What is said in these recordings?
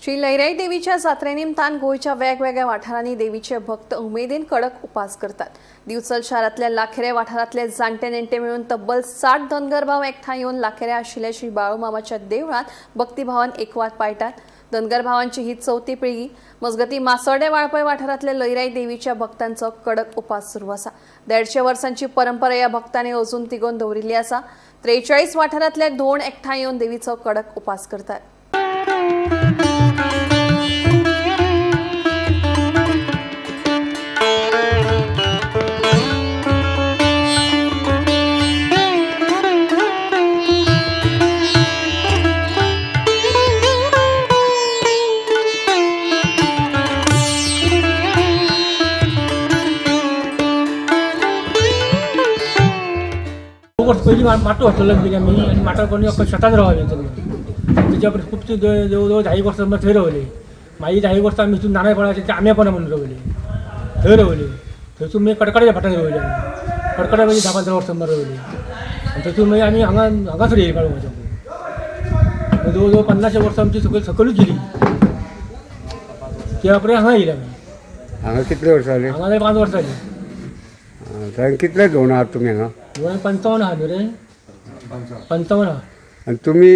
श्री लयराई देवीच्या जात्रेनिमतान गोयच्या वेगवेगळ्या वाठारांनी देवीचे भक्त उमेदीन कडक उपास करतात। दिवचल शारांतल्या लाखेरे वाठारांतले जाणटे नेणटे मिळून तब्बल 60 धनगर भाव एकठांय येवन लाखेरे आशिल्ल्या श्री बाळूमामाच्या देवळात भक्तिभावान एकवात पाळटात। धनगर भावांची ही चौथी पिळगी। मजगती मासोर्डे वाळपय वाठारांतल्या लयराई देवीच्या भक्तांचो कडक उपास सुरू आसा। 150 वर्सांची परंपरा या भक्तांनी अजून तिगोवन दवरिल्ली आसा। 43 वाठारांतले धोंड एकठांय येवन देवीचो कडक उपास करतात। पहिली माटो वाचलेलं म्हणजे मी आणि माटा कोणी अख्खं शेतात रावले त्याच्यावर खूप जवळजवळ 10 वर्ष मग थंय रावले। माझी 10 वर्ष आम्ही इथून नानायपणाचे ते आम्यापणा म्हणून रावले, थंय रावले। थंयसून मी कडकड्याच्या भाटात रावले, कडकड्या म्हणजे 10-15 वर्ष मग रावले। आणि थंयसून मागीर आम्ही हांगाच येयली काळू माझ्या जवळजवळ 50 वर्ष आमची सकलूच गेली। त्या उपरांत हांगा येयले आमी। हांगा कितले वर्स जाली? हांगा 5 वर्सां जाली। थंय कितले घेवन आहात तुमी हांगा? 55 आहा न्हू रे, 55 आहा। आनी तुमी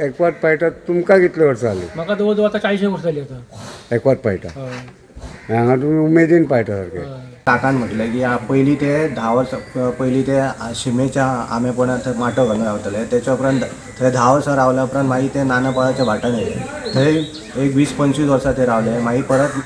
एकवात पायटात तुमकां कितले वर्सां जाली? म्हाका जवळजवळ आता 40 वर्सां जाली आता। एकवात पायटा हय हांगा तुमी उमेदीन पायटा सारके। काकान म्हटलें की पयलीं ते 10 वर्सां पयलीं ते शिमेच्या आंबेपणात थंय माटो घालून रावतले। त्याच्या उपरांत थंय 10 वर्सां रावल्या उपरांत मागीर ते नानापळाच्या भाटान येयले। थंय एक 20-25 वर्सां ते रावले। मागीर परत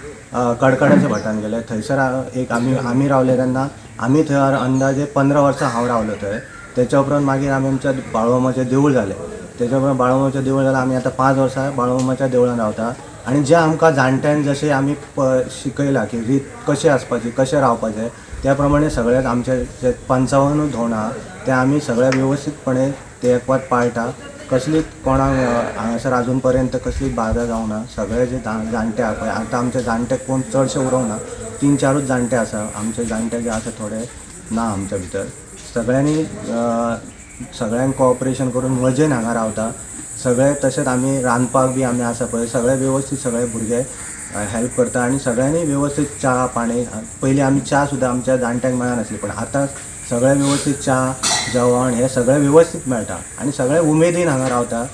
कडकड्याच्या भाटान गेले। थंयसर एक आमी रावले तेन्ना आमी थंय अंदाजे 15 वर्सां हांव रावलो थंय। त्याच्या उपरांत मागीर आमी आमच्या बाळूमामाचें देवूळ जालें। त्याच्या उपरांत बाळूमामाचें देवूळ जालें। आमी आतां 5 वर्सां बाळूमामाच्या देवळान रावता। आनी जे आमकां जाणट्यान जशें आमी शिकयलां की रीत कशें आसपाची, कशें रावपाचें, त्या प्रमाणे सगळ्यात आमचे जे 55 धोंड आहा ते आमी सगळे व्यवस्थीतपणे ते एकवात पाळटा। कसलीच कोणाक हांगासर आजून पर्यंत कसलीच बाधा जावंक ना। सगळे जे जाणटे आहा पळय, आतां आमचे जाणटे कोण चडशे उरोंक ना, 3-4 जाणटे आसा। आमचे जाणटे जे आसा थोडे ना आमच्या भितर। सगळ्यांक कोऑपरेशन करून मजेन हांगा रावता सगळे। तशेंच आमी रांदपाक बी आमी आसा पळय सगळे व्यवस्थीत सगळे भुरगे हेल्प करता। आनी सगळ्यांनी व्यवस्थीत च्या पाणी, पयलीं आमी च्या सुद्दां आमच्या जाणट्यांक मेळनासली, पण आतां सगळे व्यवस्थीत च्या जेवण हे सगळे व्यवस्थीत मेळटा। आनी सगळे उमेदीन हांगा रावता।